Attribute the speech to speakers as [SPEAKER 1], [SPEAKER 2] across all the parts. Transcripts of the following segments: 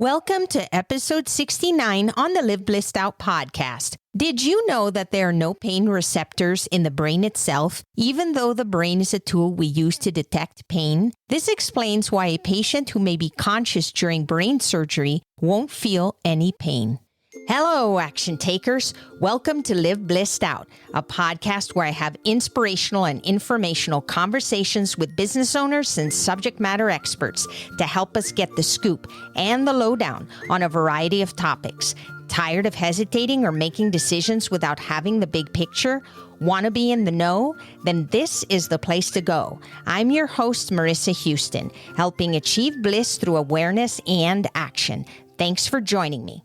[SPEAKER 1] Welcome to episode 69 on the Live Blissed Out podcast. Did you know that there are no pain receptors in the brain itself, even though the brain is a tool we use to detect pain? This explains why a patient who may be conscious during brain surgery won't feel any pain. Hello, action takers. Welcome to Live Blissed Out, a podcast where I have inspirational and informational conversations with business owners and subject matter experts to help us get the scoop and the lowdown on a variety of topics. Tired of hesitating or making decisions without having the big picture? Want to be in the know? Then this is the place to go. I'm your host, Marissa Houston, helping achieve bliss through awareness and action. Thanks for joining me.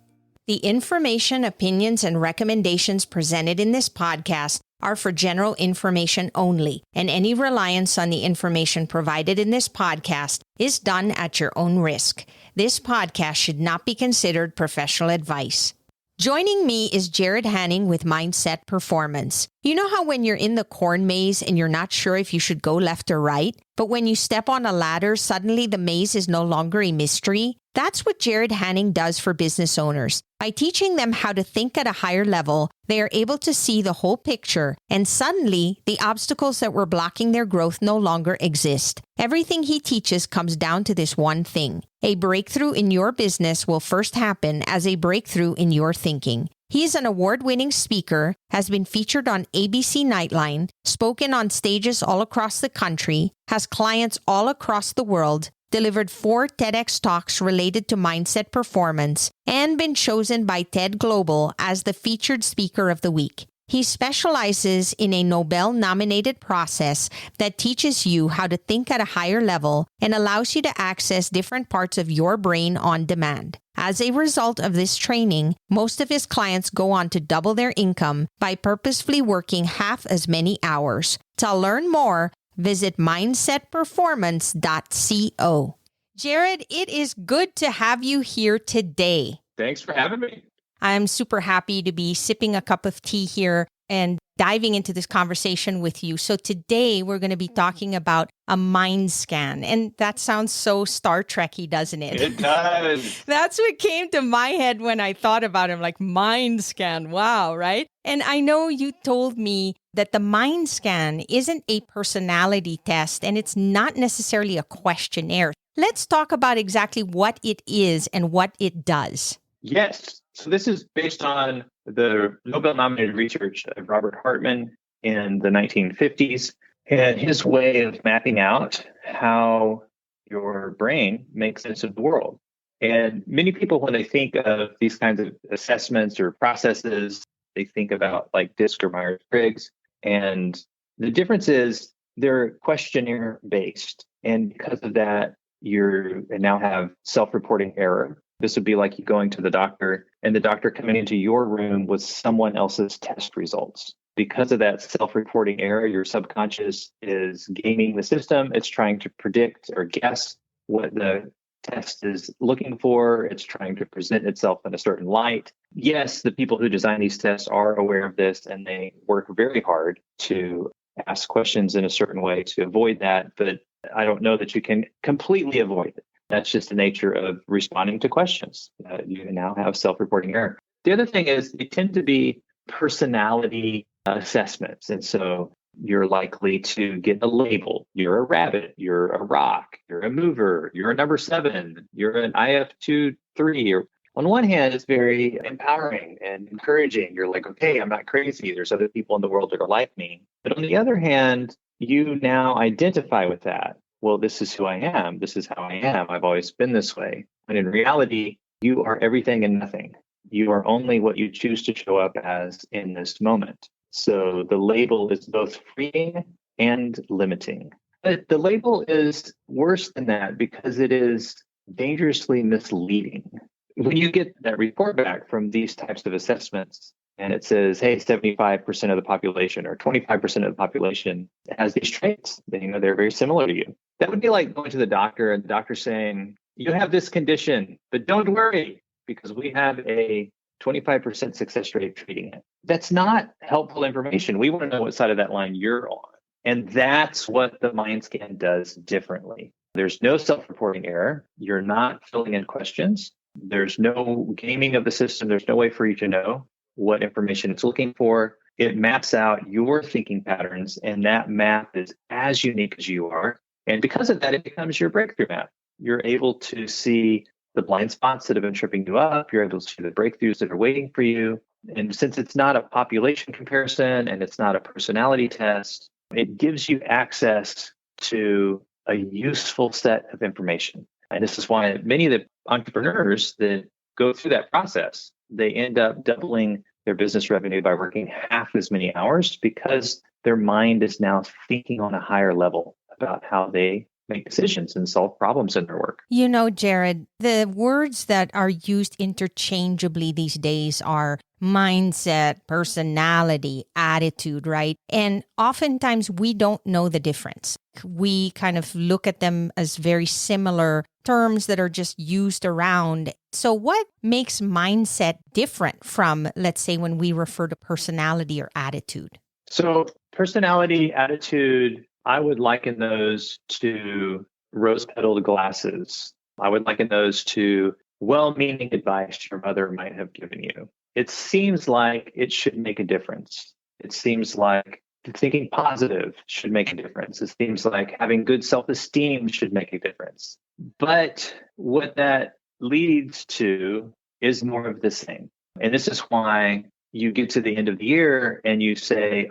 [SPEAKER 1] The information, opinions, and recommendations presented in this podcast are for general information only, and any reliance on the information provided in this podcast is done at your own risk. This podcast should not be considered professional advice. Joining me is Jarrod Haning with MindSet Performance. You know how when you're in the corn maze and you're not sure if you should go left or right, but when you step on a ladder, suddenly the maze is no longer a mystery? That's what Jarrod Haning does for business owners. By teaching them how to think at a higher level, they are able to see the whole picture, and suddenly the obstacles that were blocking their growth no longer exist. Everything he teaches comes down to this one thing. A breakthrough in your business will first happen as a breakthrough in your thinking. He is an award-winning speaker, has been featured on ABC Nightline, spoken on stages all across the country, has clients all across the world, delivered 4 TEDx talks related to mindset performance, and been chosen by TED Global as the featured speaker of the week. He specializes in a Nobel Nominated process that teaches you how to think at a higher level and allows you to access different parts of your brain on demand. As a result of this training, most of his clients go on to double their income by purposefully working half as many hours. To learn more, visit mindsetperformance.co. Jarrod, it is good to have you here today.
[SPEAKER 2] Thanks for having me.
[SPEAKER 1] I'm super happy to be sipping a cup of tea here and diving into this conversation with you. So today we're going to be talking about a mind scan. And that sounds so Star Trek-y, doesn't it?
[SPEAKER 2] It does.
[SPEAKER 1] That's what came to my head when I thought about it, like mind scan. Wow, right? And I know you told me that the mind scan isn't a personality test and it's not necessarily a questionnaire. Let's talk about exactly what it is and what it does.
[SPEAKER 2] Yes. So this is based on the Nobel Nominated research of Robert Hartman in the 1950s and his way of mapping out how your brain makes sense of the world. And many people, when they think of these kinds of assessments or processes, they think about like DISC or Myers-Briggs. And the difference is they're questionnaire based. And because of that, you now have self-reporting error. This would be like you going to the doctor and the doctor coming into your room with someone else's test results. Because of that self-reporting error, your subconscious is gaming the system. It's trying to predict or guess what the test is looking for. It's trying to present itself in a certain light. Yes, the people who design these tests are aware of this and they work very hard to ask questions in a certain way to avoid that. But I don't know that you can completely avoid it. That's just the nature of responding to questions. You now have self-reporting error. The other thing is they tend to be personality assessments. And so you're likely to get a label. You're a rabbit, you're a rock, you're a mover, you're a number 7, you're an IF23. On one hand, it's very empowering and encouraging. You're like, okay, I'm not crazy. There's other people in the world that are like me. But on the other hand, you now identify with that. Well, this is who I am. This is how I am. I've always been this way. And in reality, you are everything and nothing. You are only what you choose to show up as in this moment. So the label is both freeing and limiting. But the label is worse than that because it is dangerously misleading. When you get that report back from these types of assessments, and it says, hey, 75% of the population or 25% of the population has these traits, then they're very similar to you. That would be like going to the doctor and the doctor saying, you have this condition, but don't worry because we have a 25% success rate treating it. That's not helpful information. We want to know what side of that line you're on. And that's what the mind scan does differently. There's no self-reporting error. You're not filling in questions. There's no gaming of the system. There's no way for you to know what information it's looking for. It maps out your thinking patterns, and that map is as unique as you are. And because of that, it becomes your breakthrough map. You're able to see the blind spots that have been tripping you up. You're able to see the breakthroughs that are waiting for you. And since it's not a population comparison and it's not a personality test, it gives you access to a useful set of information. And this is why many of the entrepreneurs that go through that process, they end up doubling their business revenue by working half as many hours because their mind is now thinking on a higher level about how they make decisions and solve problems in their work.
[SPEAKER 1] You know, Jarrod, the words that are used interchangeably these days are mindset, personality, attitude, right? And oftentimes we don't know the difference. We kind of look at them as very similar terms that are just used around. So what makes mindset different from, let's say, when we refer to personality or attitude?
[SPEAKER 2] So personality, attitude, I would liken those to rose-petalled glasses. I would liken those to well-meaning advice your mother might have given you. It seems like it should make a difference. It seems like thinking positive should make a difference. It seems like having good self-esteem should make a difference. But what that leads to is more of the same. And this is why you get to the end of the year and you say,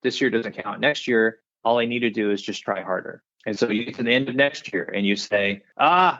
[SPEAKER 2] this year doesn't count. Next year, all I need to do is just try harder. And so you get to the end of next year and you say,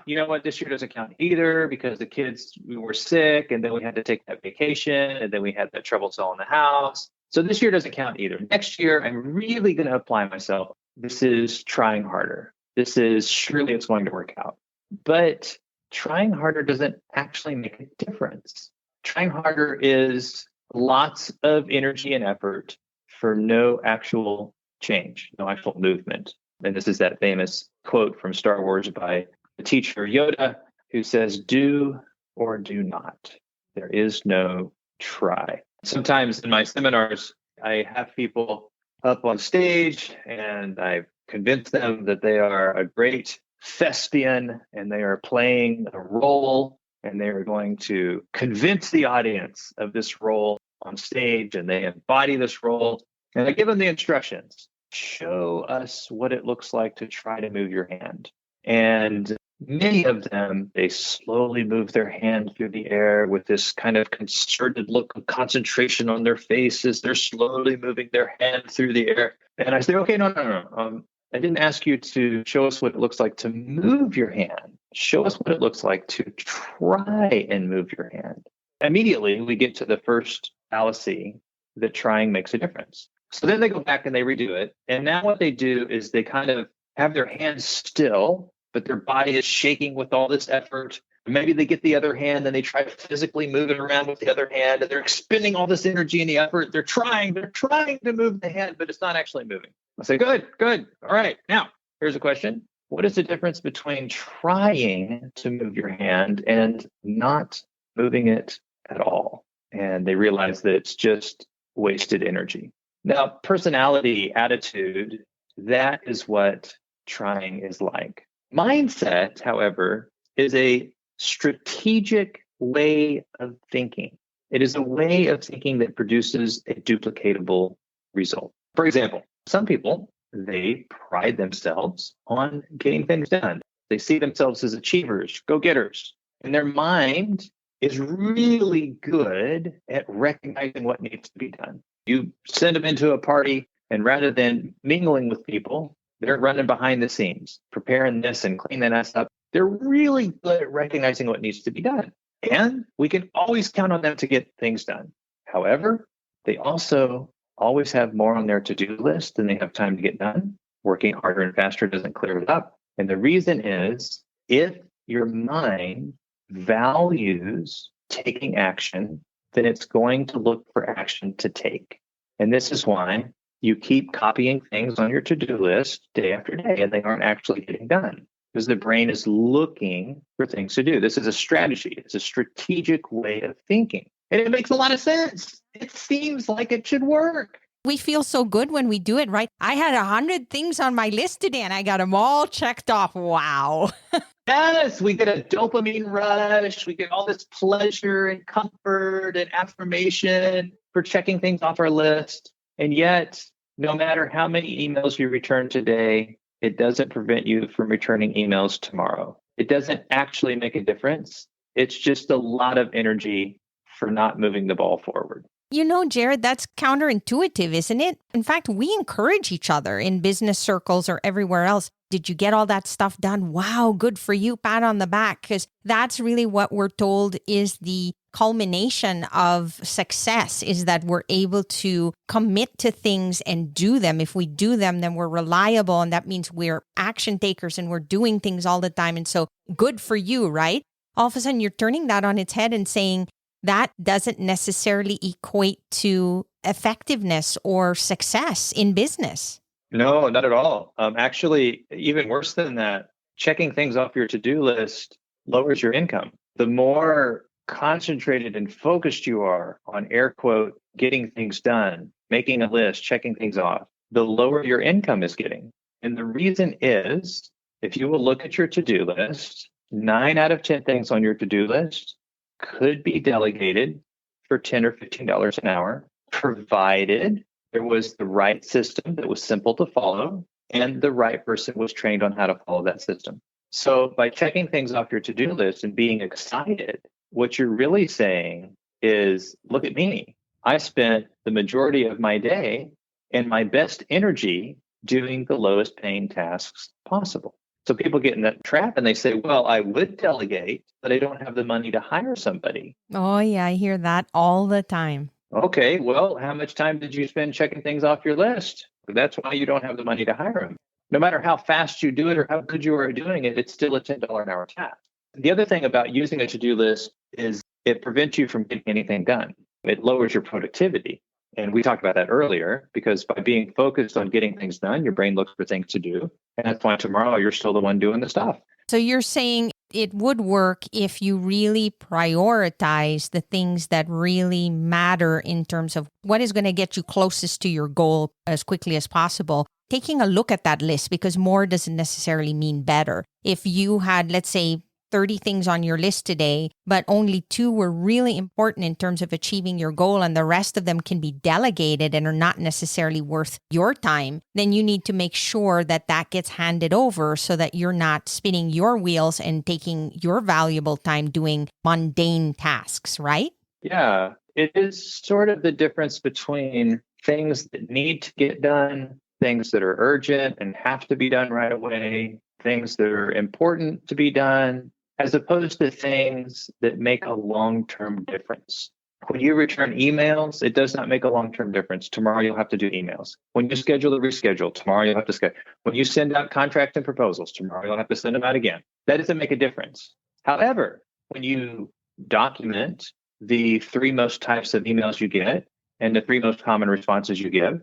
[SPEAKER 2] you know what, this year doesn't count either because the kids were sick and then we had to take that vacation and then we had that trouble selling the house. So this year doesn't count either. Next year, I'm really going to apply myself. This is trying harder. This is surely it's going to work out. But trying harder doesn't actually make a difference. Trying harder is lots of energy and effort for no actual change, no actual movement. And this is that famous quote from Star Wars by the teacher Yoda, who says, do or do not. There is no try. Sometimes in my seminars, I have people up on stage and I've convinced them that they are a great thespian and they are playing a role and they are going to convince the audience of this role on stage and they embody this role. And I give them the instructions. Show us what it looks like to try to move your hand. And many of them, they slowly move their hand through the air with this kind of concerted look of concentration on their faces. They're slowly moving their hand through the air. And I say, okay, no. I didn't ask you to show us what it looks like to move your hand. Show us what it looks like to try and move your hand. Immediately, we get to the first fallacy that trying makes a difference. So then they go back and they redo it. And now what they do is they kind of have their hands still, but their body is shaking with all this effort. Maybe they get the other hand and they try to physically move it around with the other hand. And they're expending all this energy and the effort. They're trying to move the hand, but it's not actually moving. I say, good. All right. Now, here's a question. What is the difference between trying to move your hand and not moving it at all? And they realize that it's just wasted energy. Now, personality, attitude, that is what trying is like. Mindset, however, is a strategic way of thinking. It is a way of thinking that produces a duplicatable result. For example, some people, they pride themselves on getting things done. They see themselves as achievers, go-getters, and their mind is really good at recognizing what needs to be done. You send them into a party, and rather than mingling with people, they're running behind the scenes, preparing this and cleaning that up. They're really good at recognizing what needs to be done. And we can always count on them to get things done. However, they also always have more on their to-do list than they have time to get done. Working harder and faster doesn't clear it up. And the reason is, if your mind values taking action, then it's going to look for action to take. And this is why you keep copying things on your to-do list day after day, and they aren't actually getting done because the brain is looking for things to do. This is a strategy. It's a strategic way of thinking. And it makes a lot of sense. It seems like it should work.
[SPEAKER 1] We feel so good when we do it, right? I had 100 things on my list today and I got them all checked off. Wow.
[SPEAKER 2] Yes, we get a dopamine rush. We get all this pleasure and comfort and affirmation for checking things off our list. And yet, no matter how many emails you return today, it doesn't prevent you from returning emails tomorrow. It doesn't actually make a difference. It's just a lot of energy for not moving the ball forward.
[SPEAKER 1] You know, Jarrod, that's counterintuitive, isn't it? In fact, we encourage each other in business circles or everywhere else. Did you get all that stuff done? Wow, good for you. Pat on the back. Because that's really what we're told is the culmination of success, is that we're able to commit to things and do them. If we do them, then we're reliable. And that means we're action takers and we're doing things all the time. And so good for you, right? All of a sudden, you're turning that on its head and saying, that doesn't necessarily equate to effectiveness or success in business.
[SPEAKER 2] No, not at all. Actually, even worse than that, checking things off your to-do list lowers your income. The more concentrated and focused you are on air quote, getting things done, making a list, checking things off, the lower your income is getting. And the reason is, if you will look at your to-do list, 9 out of 10 things on your to-do list could be delegated for $10 or $15 an hour, provided there was the right system that was simple to follow and the right person was trained on how to follow that system. So by checking things off your to-do list and being excited, what you're really saying is, look at me. I spent the majority of my day and my best energy doing the lowest paying tasks possible. So people get in that trap and they say, well, I would delegate, but I don't have the money to hire somebody.
[SPEAKER 1] Oh, yeah, I hear that all the time.
[SPEAKER 2] Okay, well, how much time did you spend checking things off your list? That's why you don't have the money to hire them. No matter how fast you do it or how good you are doing it, it's still a $10 an hour task. The other thing about using a to-do list is it prevents you from getting anything done. It lowers your productivity. And we talked about that earlier, because by being focused on getting things done, your brain looks for things to do. And that's why tomorrow you're still the one doing the stuff.
[SPEAKER 1] So you're saying it would work if you really prioritize the things that really matter in terms of what is going to get you closest to your goal as quickly as possible. Taking a look at that list, because more doesn't necessarily mean better. If you had, let's say, 30 things on your list today, but only 2 were really important in terms of achieving your goal and the rest of them can be delegated and are not necessarily worth your time, then you need to make sure that that gets handed over so that you're not spinning your wheels and taking your valuable time doing mundane tasks, right?
[SPEAKER 2] Yeah, it is sort of the difference between things that need to get done, things that are urgent and have to be done right away, things that are important to be done, as opposed to things that make a long-term difference. When you return emails, it does not make a long-term difference. Tomorrow you'll have to do emails. When you schedule a reschedule, tomorrow you'll have to schedule. When you send out contracts and proposals, tomorrow you'll have to send them out again. That doesn't make a difference. However, when you document the 3 most types of emails you get and the 3 most common responses you give,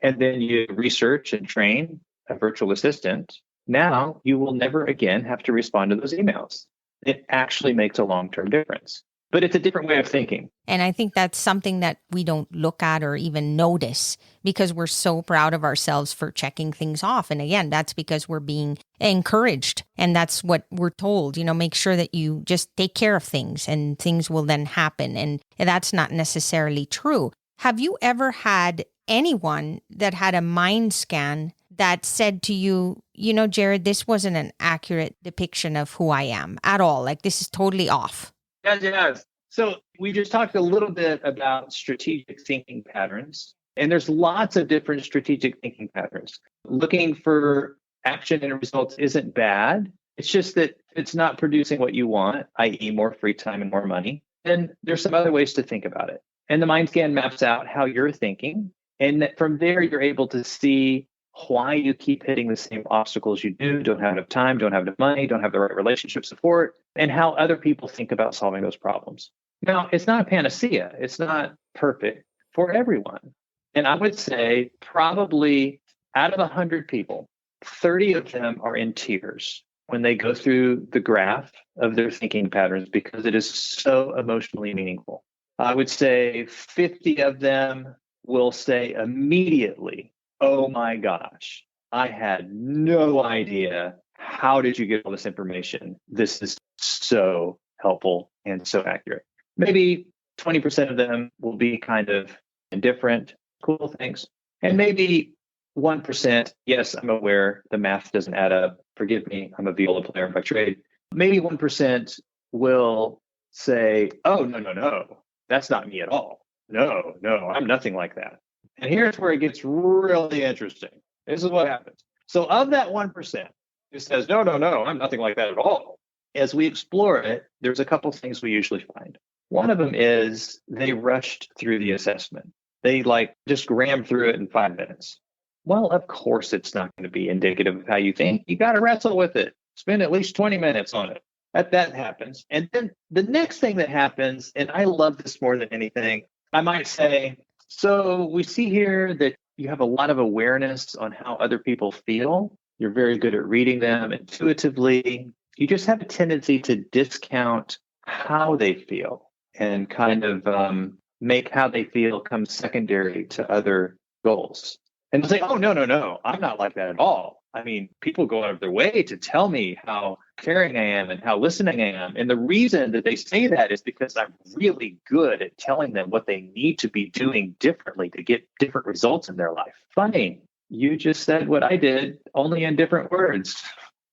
[SPEAKER 2] and then you research and train a virtual assistant, now you will never again have to respond to those emails. It actually makes a long-term difference. But it's a different way of thinking.
[SPEAKER 1] And I think that's something that we don't look at or even notice because we're so proud of ourselves for checking things off. And again, that's because we're being encouraged. And that's what we're told, make sure that you just take care of things and things will then happen. And that's not necessarily true. Have you ever had anyone that had a mind scan that said to you, Jarrod, this wasn't an accurate depiction of who I am at all. Like, this is totally off.
[SPEAKER 2] Yes. So we just talked a little bit about strategic thinking patterns, and there's lots of different strategic thinking patterns. Looking for action and results isn't bad. It's just that it's not producing what you want, i.e. more free time and more money. And there's some other ways to think about it. And the mind scan maps out how you're thinking. And from there, you're able to see why you keep hitting the same obstacles you do, don't have enough time, don't have enough money, don't have the right relationship support, and how other people think about solving those problems. Now, it's not a panacea. It's not perfect for everyone. And I would say probably out of 100 people, 30 of them are in tears when they go through the graph of their thinking patterns because it is so emotionally meaningful. I would say 50 of them will say immediately, oh my gosh, I had no idea. How did you get all this information? This is so helpful and so accurate. Maybe 20% of them will be kind of indifferent, cool, thanks. And maybe 1%, yes, I'm aware the math doesn't add up. Forgive me, I'm a viola player by trade. Maybe 1% will say, oh, no, that's not me at all. No, I'm nothing like that. And here's where it gets really interesting. This is what happens. So of that 1% who says, no, I'm nothing like that at all, as we explore it, there's a couple things we usually find. One of them is they rushed through the assessment. They just rammed through it in 5 minutes. Well, of course, it's not going to be indicative of how you think. You got to wrestle with it. Spend at least 20 minutes on it. That happens. And then the next thing that happens, and I love this more than anything, I might say, so we see here that you have a lot of awareness on how other people feel. You're very good at reading them intuitively. You just have a tendency to discount how they feel and kind of make how they feel come secondary to other goals. And say, oh, no, I'm not like that at all. I mean, people go out of their way to tell me how caring I am and how listening I am. And the reason that they say that is because I'm really good at telling them what they need to be doing differently to get different results in their life. Funny, you just said what I did, only in different words.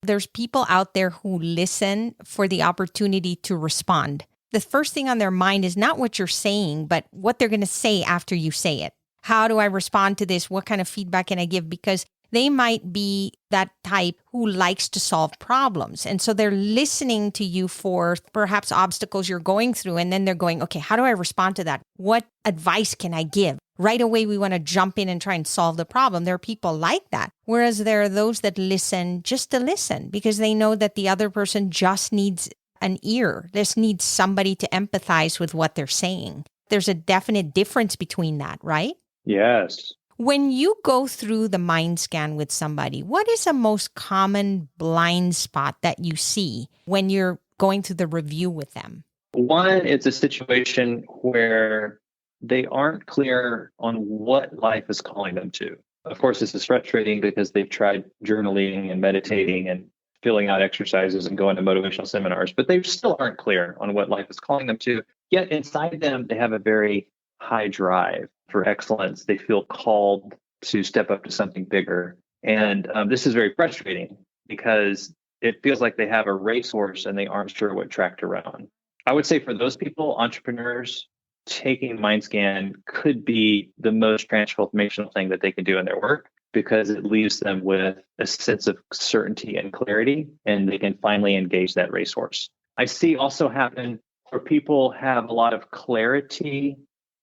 [SPEAKER 1] There's people out there who listen for the opportunity to respond. The first thing on their mind is not what you're saying, but what they're going to say after you say it. How do I respond to this? What kind of feedback can I give? Because they might be that type who likes to solve problems. And so they're listening to you for perhaps obstacles you're going through. And then they're going, okay, how do I respond to that? What advice can I give? Right away, we want to jump in and try and solve the problem. There are people like that. Whereas there are those that listen just to listen because they know that the other person just needs an ear. Just needs somebody to empathize with what they're saying. There's a definite difference between that, right?
[SPEAKER 2] Yes.
[SPEAKER 1] When you go through the mind scan with somebody, what is the most common blind spot that you see when you're going through the review with them?
[SPEAKER 2] One, it's a situation where they aren't clear on what life is calling them to. Of course, this is frustrating because they've tried journaling and meditating and filling out exercises and going to motivational seminars, but they still aren't clear on what life is calling them to. Yet inside them, they have a very high drive for excellence. They feel called to step up to something bigger. And this is very frustrating because it feels like they have a racehorse and they aren't sure what track to run on. I would say for those people, entrepreneurs, taking MindScan could be the most transformational thing that they can do in their work because it leaves them with a sense of certainty and clarity, and they can finally engage that racehorse. I see also happen where people have a lot of clarity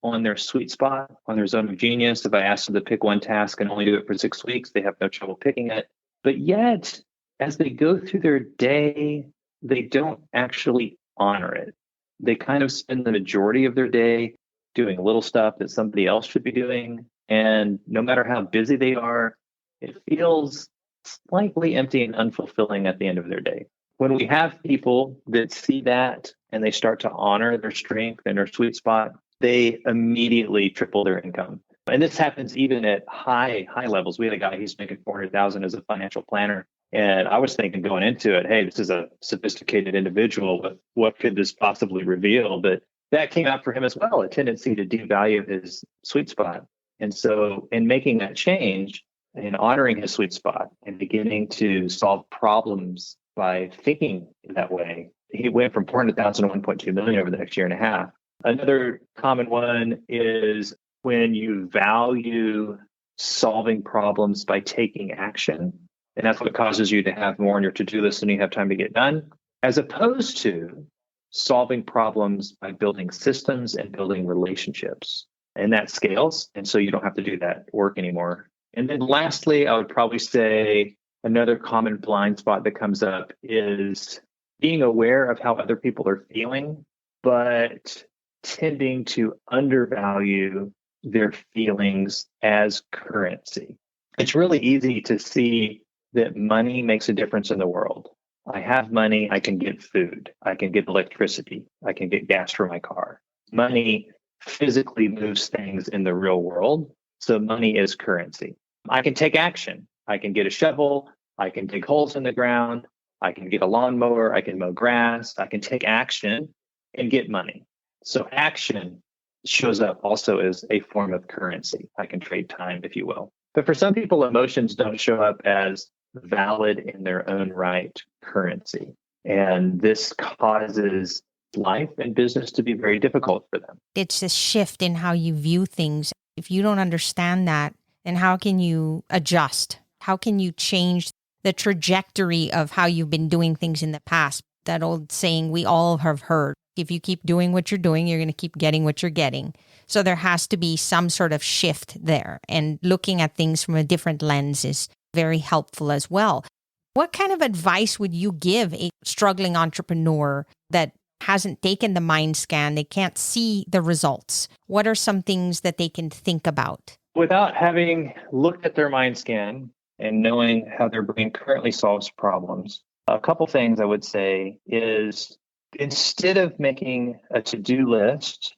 [SPEAKER 2] on their sweet spot, on their zone of genius. If I ask them to pick one task and only do it for 6 weeks, they have no trouble picking it. But yet, as they go through their day, they don't actually honor it. They kind of spend the majority of their day doing little stuff that somebody else should be doing. And no matter how busy they are, it feels slightly empty and unfulfilling at the end of their day. When we have people that see that and they start to honor their strength and their sweet spot, they immediately triple their income. And this happens even at high levels. We had a guy, he's making $400,000 as a financial planner. And I was thinking going into it, hey, this is a sophisticated individual, but what could this possibly reveal? But that came out for him as well, a tendency to devalue his sweet spot. And so in making that change and honoring his sweet spot and beginning to solve problems by thinking that way, he went from 400,000 to 1.2 million over the next year and a half. Another common one is when you value solving problems by taking action. And that's what causes you to have more on your to-do list than you have time to get done, as opposed to solving problems by building systems and building relationships. And that scales. And so you don't have to do that work anymore. And then lastly, I would probably say another common blind spot that comes up is being aware of how other people are feeling, but tending to undervalue their feelings as currency. It's really easy to see that money makes a difference in the world. I have money, I can get food, I can get electricity, I can get gas for my car. Money physically moves things in the real world. So money is currency. I can take action. I can get a shovel. I can dig holes in the ground. I can get a lawnmower. I can mow grass. I can take action and get money. So action shows up also as a form of currency. I can trade time, if you will. But for some people, emotions don't show up as valid in their own right currency. And this causes life and business to be very difficult for them.
[SPEAKER 1] It's a shift in how you view things. If you don't understand that, then how can you adjust? How can you change the trajectory of how you've been doing things in the past? That old saying we all have heard. If you keep doing what you're doing, you're going to keep getting what you're getting. So there has to be some sort of shift there. And looking at things from a different lens is very helpful as well. What kind of advice would you give a struggling entrepreneur that hasn't taken the mind scan? They can't see the results. What are some things that they can think about?
[SPEAKER 2] Without having looked at their mind scan and knowing how their brain currently solves problems, a couple things I would say is instead of making a to-do list,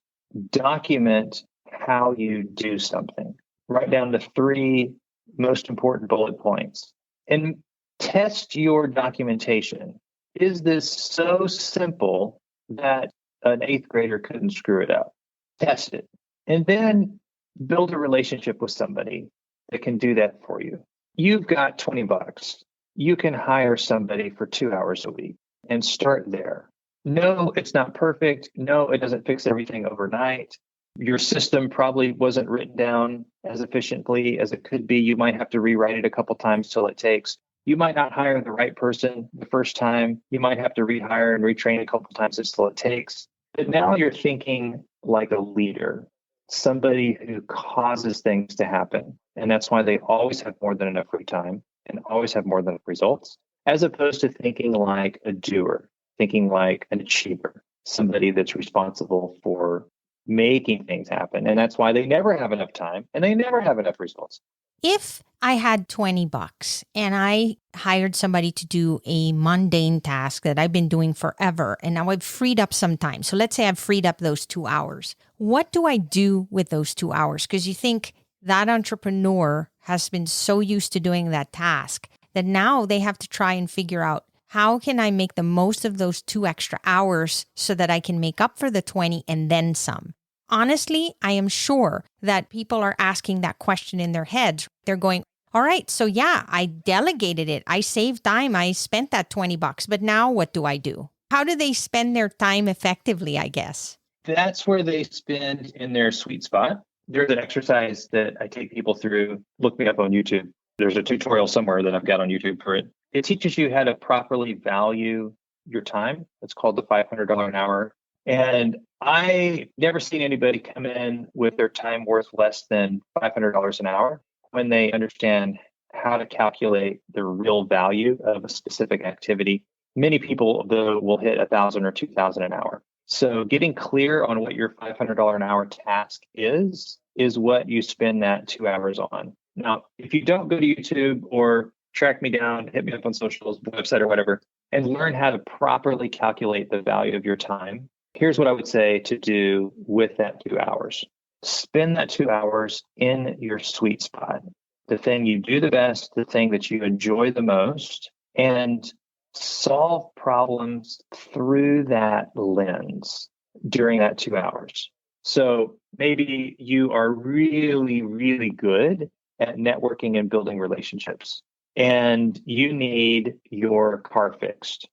[SPEAKER 2] document how you do something. Write down the 3 most important bullet points and test your documentation. Is this so simple that an 8th grader couldn't screw it up? Test it. And then build a relationship with somebody that can do that for you. You've got $20. You can hire somebody for 2 hours a week and start there. No, it's not perfect. No, it doesn't fix everything overnight. Your system probably wasn't written down as efficiently as it could be. You might have to rewrite it a couple times till it takes. You might not hire the right person the first time. You might have to rehire and retrain a couple times until it takes. But now you're thinking like a leader, somebody who causes things to happen. And that's why they always have more than enough free time and always have more than enough results, as opposed to thinking like a doer, thinking like an achiever, somebody that's responsible for making things happen. And that's why they never have enough time and they never have enough results.
[SPEAKER 1] If I had $20 and I hired somebody to do a mundane task that I've been doing forever, and now I've freed up some time. So let's say I've freed up those 2 hours. What do I do with those 2 hours? Because you think that entrepreneur has been so used to doing that task that now they have to try and figure out, how can I make the most of those 2 extra hours so that I can make up for the 20 and then some? Honestly, I am sure that people are asking that question in their heads. They're going, all right, so yeah, I delegated it. I saved time. I spent that $20, but now what do I do? How do they spend their time effectively, I guess?
[SPEAKER 2] That's where they spend in their sweet spot. There's an exercise that I take people through. Look me up on YouTube. There's a tutorial somewhere that I've got on YouTube for it. It teaches you how to properly value your time. It's called the $500 an hour. And I never seen anybody come in with their time worth less than $500 an hour when they understand how to calculate the real value of a specific activity. Many people, though, will hit $1,000 or $2,000 an hour. So getting clear on what your $500 an hour task is what you spend that 2 hours on. Now, if you don't go to YouTube or track me down, hit me up on socials, website or whatever, and learn how to properly calculate the value of your time, here's what I would say to do with that 2 hours. Spend that 2 hours in your sweet spot, the thing you do the best, the thing that you enjoy the most, and solve problems through that lens during that 2 hours. So maybe you are really, really good at networking and building relationships, and you need your car fixed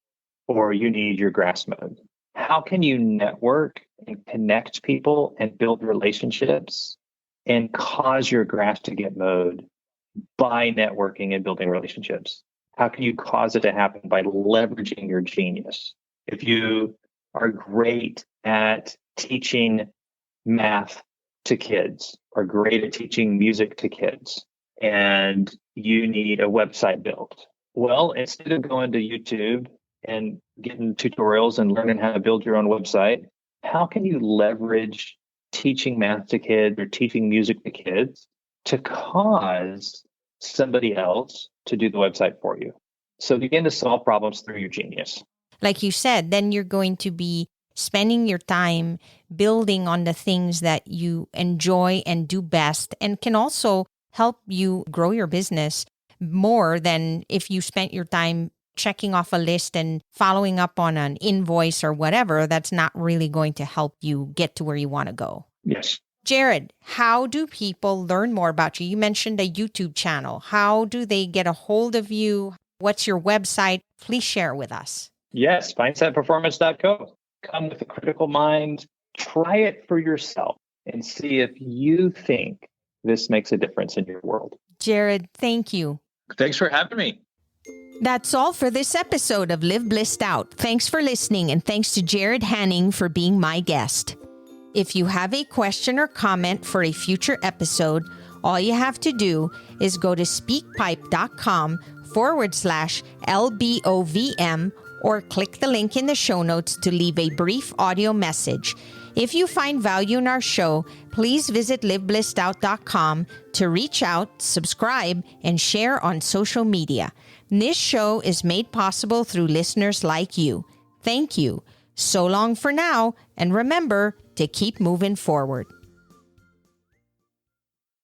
[SPEAKER 2] or you need your grass mowed. How can you network and connect people and build relationships and cause your grass to get mowed by networking and building relationships? How can you cause it to happen? By leveraging your genius. If you are great at teaching math to kids or great at teaching music to kids and you need a website built, well, instead of going to YouTube and getting tutorials and learning how to build your own website, how can you leverage teaching math to kids or teaching music to kids to cause somebody else to do the website for you? So begin to solve problems through your genius.
[SPEAKER 1] Like you said, then you're going to be spending your time building on the things that you enjoy and do best, and can also help you grow your business more than if you spent your time checking off a list and following up on an invoice or whatever. That's not really going to help you get to where you want to go.
[SPEAKER 2] Yes.
[SPEAKER 1] Jarrod, how do people learn more about you? You mentioned a YouTube channel. How do they get a hold of you? What's your website? Please share with us.
[SPEAKER 2] Yes, mindsetperformance.co. Come with a critical mind. Try it for yourself and see if you think this makes a difference in your world.
[SPEAKER 1] Jarrod, thank you.
[SPEAKER 2] Thanks for having me.
[SPEAKER 1] That's all for this episode of Live Blissed Out. Thanks for listening, and thanks to Jarrod Haning for being my guest. If you have a question or comment for a future episode, all you have to do is go to speakpipe.com/LBOVM or click the link in the show notes to leave a brief audio message. If you find value in our show, please visit liveblessedout.com to reach out, subscribe, and share on social media. This show is made possible through listeners like you. Thank you. So long for now, and remember to keep moving forward.